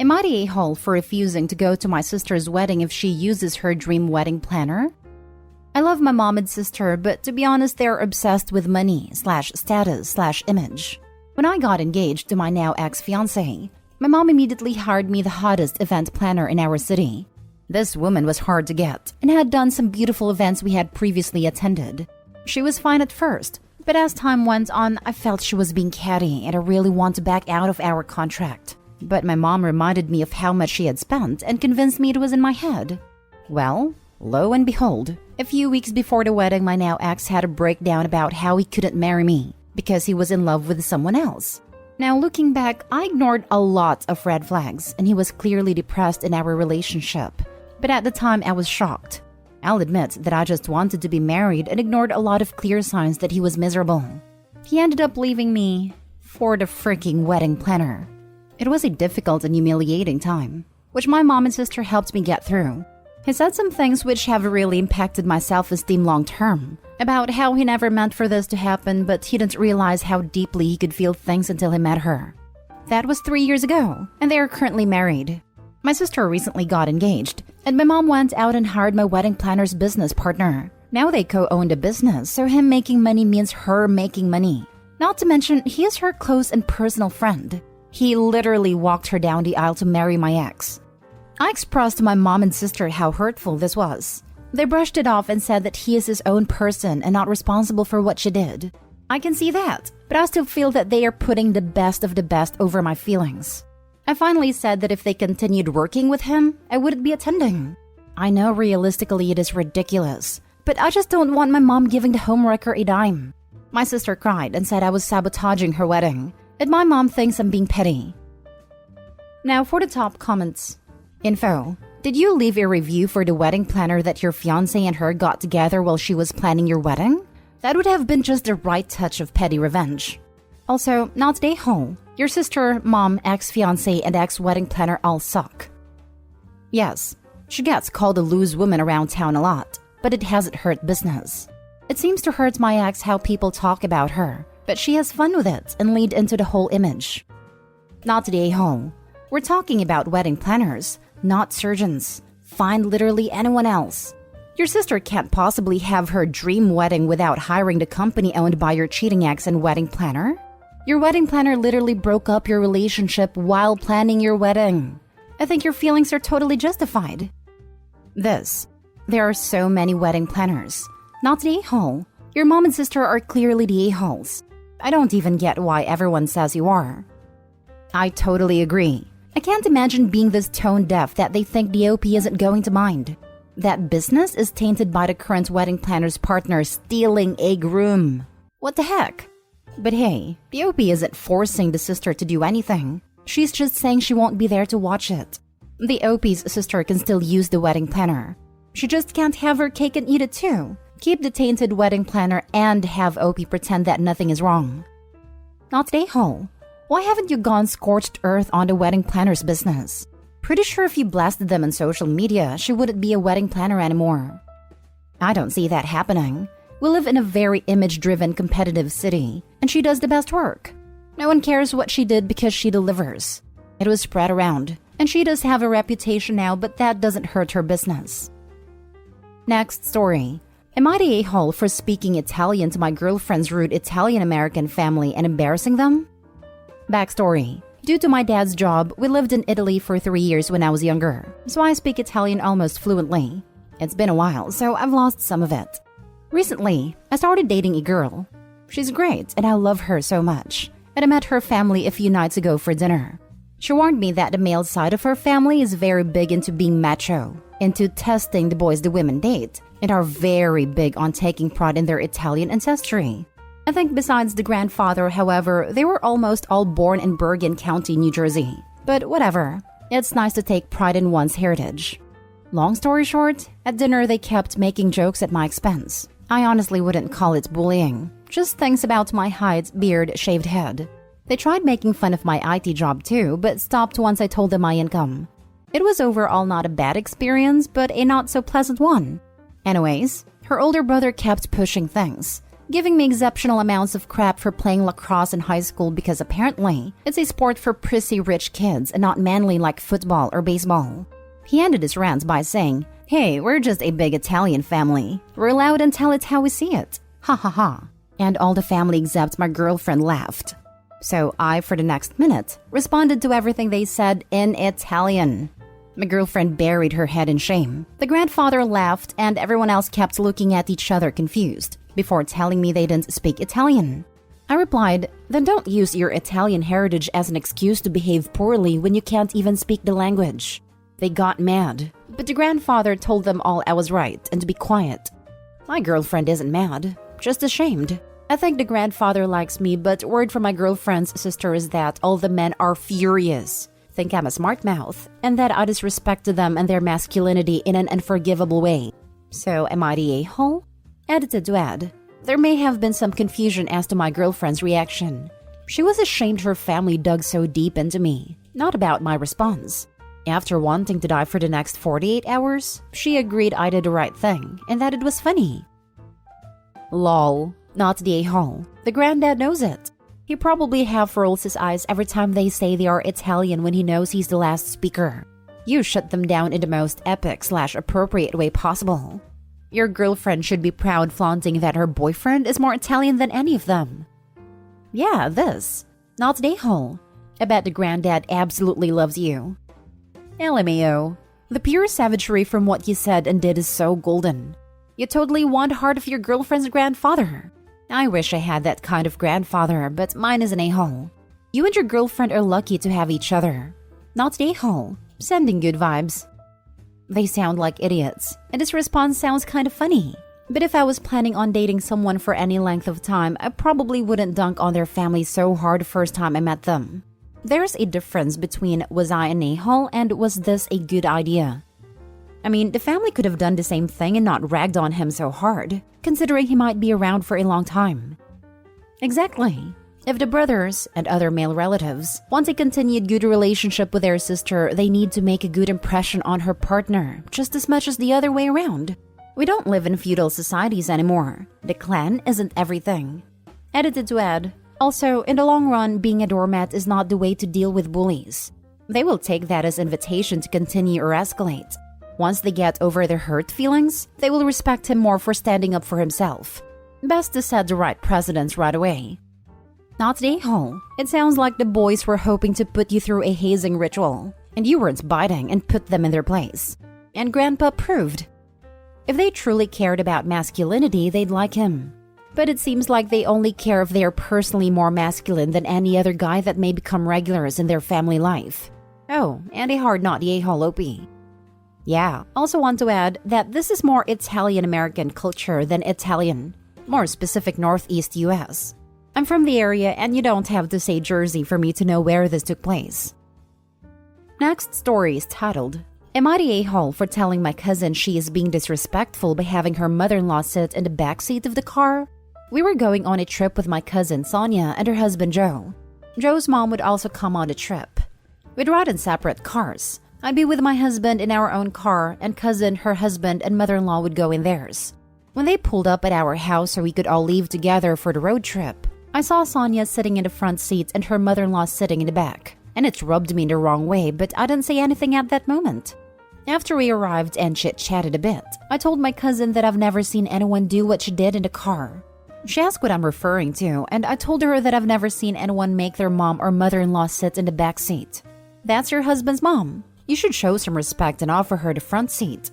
Am I the a-hole for refusing to go to my sister's wedding if she uses her dream wedding planner? I love my mom and sister, but to be honest, they're obsessed with money/status/image. When I got engaged to my now ex-fiancé, my mom immediately hired me the hottest event planner in our city. This woman was hard to get and had done some beautiful events we had previously attended. She was fine at first, but as time went on, I felt she was being catty and I really want to back out of our contract. But my mom reminded me of how much she had spent and convinced me it was in my head. Well, lo and behold, a few weeks before the wedding, my now ex had a breakdown about how he couldn't marry me because he was in love with someone else. Now looking back, I ignored a lot of red flags and he was clearly depressed in our relationship. But at the time, I was shocked. I'll admit that I just wanted to be married and ignored a lot of clear signs that he was miserable. He ended up leaving me for the freaking wedding planner. It was a difficult and humiliating time, which my mom and sister helped me get through. He said some things which have really impacted my self-esteem long-term, about how he never meant for this to happen, but he didn't realize how deeply he could feel things until he met her. That was 3 years ago, and they are currently married. My sister recently got engaged, and my mom went out and hired my wedding planner's business partner. Now they co-owned a business, so him making money means her making money. Not to mention, he is her close and personal friend. He literally walked her down the aisle to marry my ex. I expressed to my mom and sister how hurtful this was. They brushed it off and said that he is his own person and not responsible for what she did. I can see that, but I still feel that they are putting the best of the best over my feelings. I finally said that if they continued working with him, I wouldn't be attending. I know realistically it is ridiculous, but I just don't want my mom giving the homewrecker a dime. My sister cried and said I was sabotaging her wedding, and my mom thinks I'm being petty. Now for the top comments. Info. Did you leave a review for the wedding planner that your fiancé and her got together while she was planning your wedding? That would have been just the right touch of petty revenge. Also, not a hole. Your sister, mom, ex-fiancé, and ex-wedding planner all suck. Yes, she gets called a loose woman around town a lot, but it hasn't hurt business. It seems to hurt my ex how people talk about her, but she has fun with it and lead into the whole image. Not a hole. We're talking about wedding planners, not surgeons. Find literally anyone else. Your sister can't possibly have her dream wedding without hiring the company owned by your cheating ex and wedding planner. Your wedding planner literally broke up your relationship while planning your wedding. I think your feelings are totally justified. There are so many wedding planners. Not the a-hole. Your mom and sister are clearly the a-holes. I don't even get why everyone says you are. I totally agree. I can't imagine being this tone deaf that they think the OP isn't going to mind. That business is tainted by the current wedding planner's partner stealing a groom. What the heck? But hey, the OP isn't forcing the sister to do anything. She's just saying she won't be there to watch it. The OP's sister can still use the wedding planner. She just can't have her cake and eat it too. Keep the tainted wedding planner and have OP pretend that nothing is wrong. Not a hole. Why haven't you gone scorched earth on the wedding planner's business? Pretty sure if you blasted them on social media, she wouldn't be a wedding planner anymore. I don't see that happening. We live in a very image-driven, competitive city, and she does the best work. No one cares what she did because she delivers. It was spread around, and she does have a reputation now, but that doesn't hurt her business. Next story. Am I the a-hole for speaking Italian to my girlfriend's rude Italian-American family and embarrassing them? Backstory. Due to my dad's job, we lived in Italy for 3 years when I was younger, so I speak Italian almost fluently. It's been a while, so I've lost some of it. Recently, I started dating a girl. She's great, and I love her so much, and I met her family a few nights ago for dinner. She warned me that the male side of her family is very big into being macho, into testing the boys the women date, and are very big on taking pride in their Italian ancestry. I think besides the grandfather, however, they were almost all born in Bergen County, New Jersey. But whatever, it's nice to take pride in one's heritage. Long story short, at dinner they kept making jokes at my expense. I honestly wouldn't call it bullying, just things about my height, beard, shaved head. They tried making fun of my IT job too, but stopped once I told them my income. It was overall not a bad experience, but a not so pleasant one. Anyways, her older brother kept pushing things. giving me exceptional amounts of crap for playing lacrosse in high school because apparently it's a sport for prissy rich kids and not manly like football or baseball. He ended his rant by saying, "Hey, we're just a big Italian family. We're allowed and tell it how we see it. Ha ha ha." And all the family except my girlfriend laughed. So I, for the next minute, responded to everything they said in Italian. My girlfriend buried her head in shame. The grandfather laughed and everyone else kept looking at each other confused before telling me they didn't speak Italian. I replied, "Then don't use your Italian heritage as an excuse to behave poorly when you can't even speak the language." They got mad, but the grandfather told them all I was right and to be quiet. My girlfriend isn't mad, just ashamed. I think the grandfather likes me, but word from my girlfriend's sister is that all the men are furious, think I'm a smart mouth, and that I disrespected them and their masculinity in an unforgivable way. So am I the a-hole? Edited to add, there may have been some confusion as to my girlfriend's reaction. She was ashamed her family dug so deep into me, not about my response. After wanting to die for the next 48 hours, she agreed I did the right thing and that it was funny. Lol, not the a-hole. The granddad knows it. He probably half rolls his eyes every time they say they are Italian when he knows he's the last speaker. You shut them down in the most epic/appropriate way possible. Your girlfriend should be proud flaunting that her boyfriend is more Italian than any of them. Yeah, this. Not the a-hole. I bet the granddad absolutely loves you. LMAO. The pure savagery from what you said and did is so golden. You totally won the heart of your girlfriend's grandfather. I wish I had that kind of grandfather, but mine is an a-hole. You and your girlfriend are lucky to have each other. Not the a-hole. Sending good vibes. They sound like idiots, and this response sounds kind of funny. But if I was planning on dating someone for any length of time, I probably wouldn't dunk on their family so hard the first time I met them. There's a difference between was I an a-hole and was this a good idea. I mean, the family could have done the same thing and not ragged on him so hard, considering he might be around for a long time. Exactly. If the brothers and other male relatives want a continued good relationship with their sister, they need to make a good impression on her partner, just as much as the other way around. We don't live in feudal societies anymore. The clan isn't everything. Edited to add, also, in the long run, being a doormat is not the way to deal with bullies. They will take that as invitation to continue or escalate. Once they get over their hurt feelings, they will respect him more for standing up for himself. Best to set the right precedence right away. Not the a-hole. It sounds like the boys were hoping to put you through a hazing ritual, and you weren't biting and put them in their place. And Grandpa proved. If they truly cared about masculinity, they'd like him. But it seems like they only care if they are personally more masculine than any other guy that may become regulars in their family life. Oh, and a hard not the a-hole OP. Yeah, also want to add that this is more Italian-American culture than Italian, more specific Northeast US. I'm from the area and you don't have to say Jersey for me to know where this took place. Next story is titled, Am I the a-hole for telling my cousin she is being disrespectful by having her mother-in-law sit in the backseat of the car? We were going on a trip with my cousin Sonia and her husband Joe. Joe's mom would also come on the trip. We'd ride in separate cars. I'd be with my husband in our own car, and cousin, her husband, and mother-in-law would go in theirs. When they pulled up at our house so we could all leave together for the road trip, I saw Sonia sitting in the front seat and her mother-in-law sitting in the back, and it rubbed me in the wrong way, but I didn't say anything at that moment. After we arrived and chit-chatted a bit, I told my cousin that I've never seen anyone do what she did in the car. She asked what I'm referring to, and I told her that I've never seen anyone make their mom or mother-in-law sit in the back seat. That's your husband's mom. You should show some respect and offer her the front seat.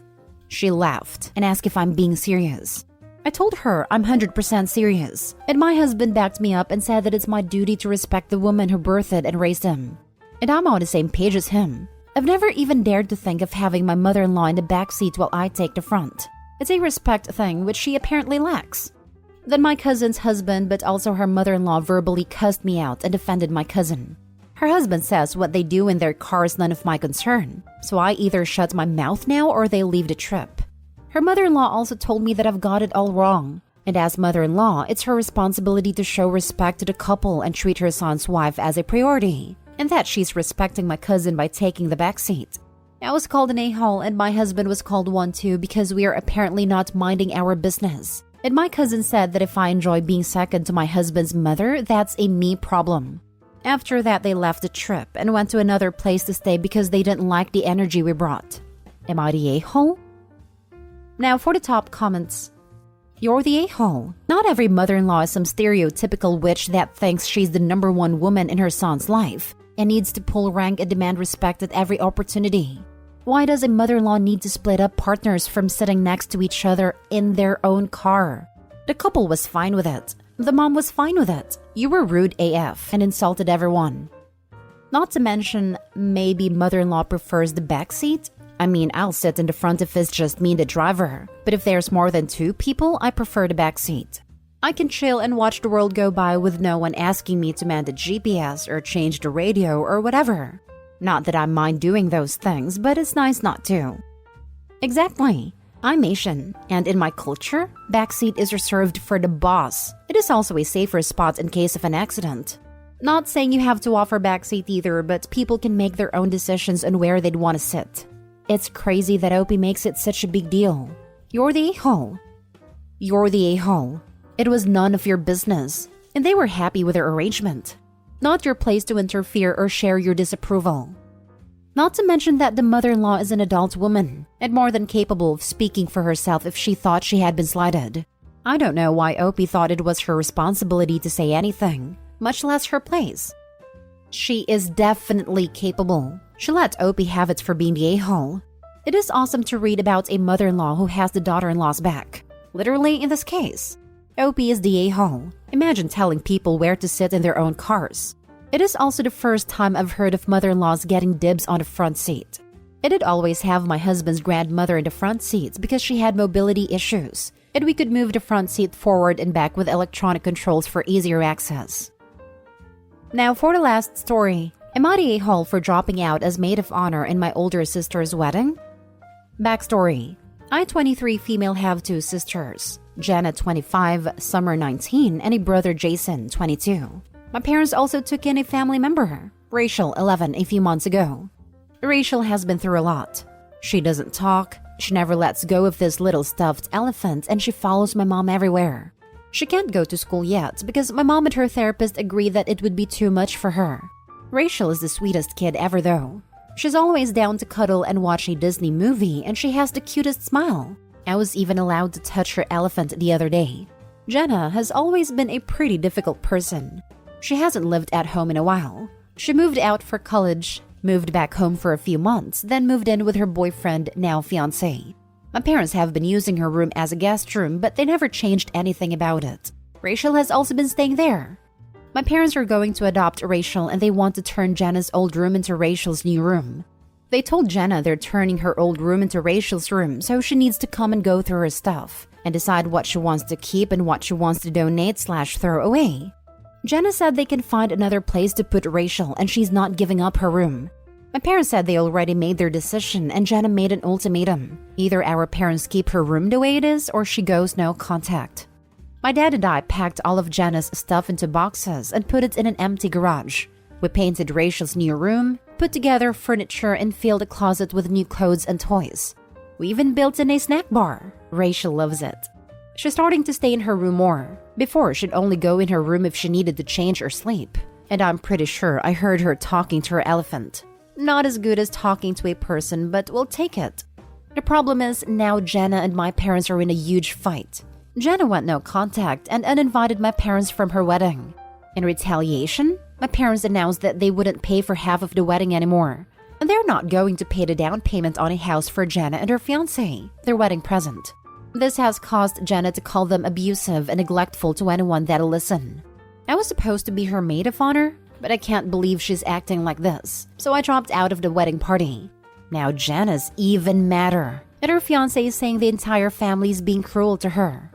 She laughed and asked if I'm being serious. I told her I'm 100% serious, and my husband backed me up and said that it's my duty to respect the woman who birthed and raised him. And I'm on the same page as him. I've never even dared to think of having my mother-in-law in the back seat while I take the front. It's a respect thing which she apparently lacks. Then my cousin's husband, but also her mother-in-law, verbally cussed me out and defended my cousin. Her husband says what they do in their car is none of my concern, so I either shut my mouth now or they leave the trip. Her mother-in-law also told me that I've got it all wrong, and as mother-in-law, it's her responsibility to show respect to the couple and treat her son's wife as a priority, and that she's respecting my cousin by taking the back seat. I was called an a-hole and my husband was called one too because we are apparently not minding our business. And my cousin said that if I enjoy being second to my husband's mother, that's a me problem. After that, they left the trip and went to another place to stay because they didn't like the energy we brought. Am I the a-hole? Now for the top comments. You're the a-hole. Not every mother-in-law is some stereotypical witch that thinks she's the number one woman in her son's life and needs to pull rank and demand respect at every opportunity. Why does a mother-in-law need to split up partners from sitting next to each other in their own car? The couple was fine with it. The mom was fine with it. You were rude AF and insulted everyone. Not to mention, maybe mother-in-law prefers the back seat? I mean, I'll sit in the front if it's just me and the driver. But if there's more than 2 people, I prefer the back seat. I can chill and watch the world go by with no one asking me to man the GPS or change the radio or whatever. Not that I mind doing those things, but it's nice not to. Exactly. I'm Asian, and in my culture, backseat is reserved for the boss. It is also a safer spot in case of an accident. Not saying you have to offer backseat either, but people can make their own decisions on where they'd want to sit. It's crazy that Opie makes it such a big deal. You're the a-hole. You're the a-hole. It was none of your business, and they were happy with their arrangement. Not your place to interfere or share your disapproval. Not to mention that the mother-in-law is an adult woman and more than capable of speaking for herself if she thought she had been slighted. I don't know why Opie thought it was her responsibility to say anything, much less her place. She is definitely capable. She let Opie have it for being the a-hole. It is awesome to read about a mother-in-law who has the daughter-in-law's back. Literally in this case. Opie is the a-hole. Imagine telling people where to sit in their own cars. It is also the first time I've heard of mother-in-laws getting dibs on the front seat. I did always have my husband's grandmother in the front seat because she had mobility issues, and we could move the front seat forward and back with electronic controls for easier access. Now for the last story. Am I the a-hole for dropping out as maid of honor in my older sister's wedding? Backstory. I, 23 female, have 2 sisters. Jenna, 25, Summer, 19, and a brother, Jason, 22. My parents also took in a family member, Rachel, 11, a few months ago. Rachel has been through a lot. She doesn't talk, she never lets go of this little stuffed elephant, and she follows my mom everywhere. She can't go to school yet because my mom and her therapist agreed that it would be too much for her. Rachel is the sweetest kid ever though. She's always down to cuddle and watch a Disney movie, and she has the cutest smile. I was even allowed to touch her elephant the other day. Jenna has always been a pretty difficult person. She hasn't lived at home in a while. She moved out for college, moved back home for a few months, then moved in with her boyfriend, now fiancé. My parents have been using her room as a guest room, but they never changed anything about it. Rachel has also been staying there. My parents are going to adopt Rachel, and they want to turn Jenna's old room into Rachel's new room. They told Jenna they're turning her old room into Rachel's room, so she needs to come and go through her stuff and decide what she wants to keep and what she wants to donate/throw away. Jenna said they can find another place to put Rachel, and she's not giving up her room. My parents said they already made their decision, and Jenna made an ultimatum. Either our parents keep her room the way it is, or she goes no contact. My dad and I packed all of Jenna's stuff into boxes and put it in an empty garage. We painted Rachel's new room, put together furniture, and filled the closet with new clothes and toys. We even built in a snack bar. Rachel loves it. She's starting to stay in her room more. Before, she'd only go in her room if she needed to change or sleep. And I'm pretty sure I heard her talking to her elephant. Not as good as talking to a person, but we'll take it. The problem is, now Jenna and my parents are in a huge fight. Jenna went no contact and uninvited my parents from her wedding. In retaliation, my parents announced that they wouldn't pay for half of the wedding anymore. And they're not going to pay the down payment on a house for Jenna and her fiancé, their wedding present. This has caused Jenna to call them abusive and neglectful to anyone that'll listen. I was supposed to be her maid of honor, but I can't believe she's acting like this, so I dropped out of the wedding party. Now Jenna's even madder, and her fiancé is saying the entire family is being cruel to her.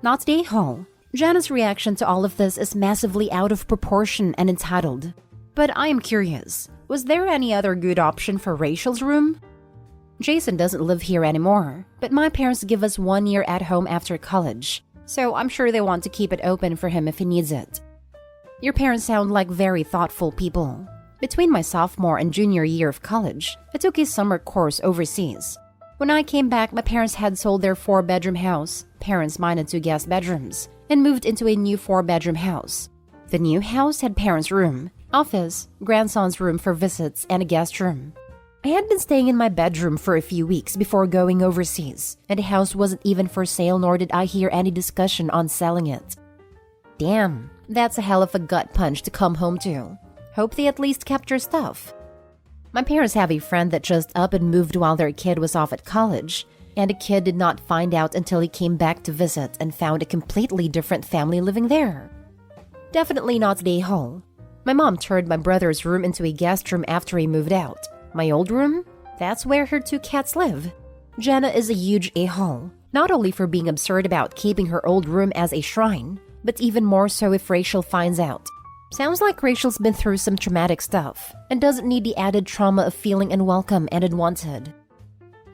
Not the a-hole. Jenna's reaction to all of this is massively out of proportion and entitled. But I am curious, was there any other good option for Rachel's room? Jason doesn't live here anymore, but my parents give us 1 year at home after college, so I'm sure they want to keep it open for him if he needs it. Your parents sound like very thoughtful people. Between my sophomore and junior year of college, I took a summer course overseas. When I came back, my parents had sold their 4-bedroom house, parents minus 2 guest bedrooms, and moved into a new 4-bedroom house. The new house had parents' room, office, grandson's room for visits, and a guest room. I had been staying in my bedroom for a few weeks before going overseas, and the house wasn't even for sale, nor did I hear any discussion on selling it. Damn, that's a hell of a gut punch to come home to. Hope they at least kept your stuff. My parents have a friend that just up and moved while their kid was off at college, and the kid did not find out until he came back to visit and found a completely different family living there. Definitely not the a-hole. My mom turned my brother's room into a guest room after he moved out. My old room? That's where her 2 cats live. Jenna is a huge a-hole, not only for being absurd about keeping her old room as a shrine, but even more so if Rachel finds out. Sounds like Rachel's been through some traumatic stuff and doesn't need the added trauma of feeling unwelcome and unwanted.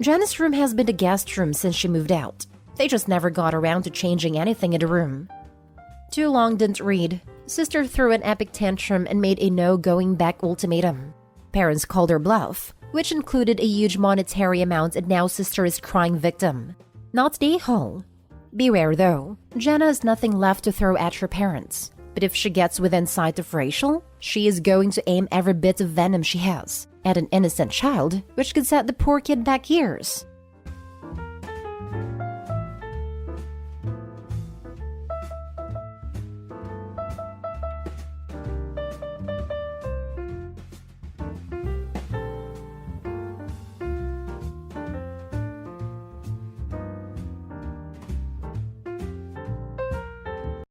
Jenna's room has been the guest room since she moved out. They just never got around to changing anything in the room. Too long didn't read. Sister threw an epic tantrum and made a no-going-back ultimatum. Parents called her bluff, which included a huge monetary amount, and now sister is crying victim. Not the a-hole. Beware though, Jenna has nothing left to throw at her parents. But if she gets within sight of Rachel, she is going to aim every bit of venom she has at an innocent child, which could set the poor kid back years.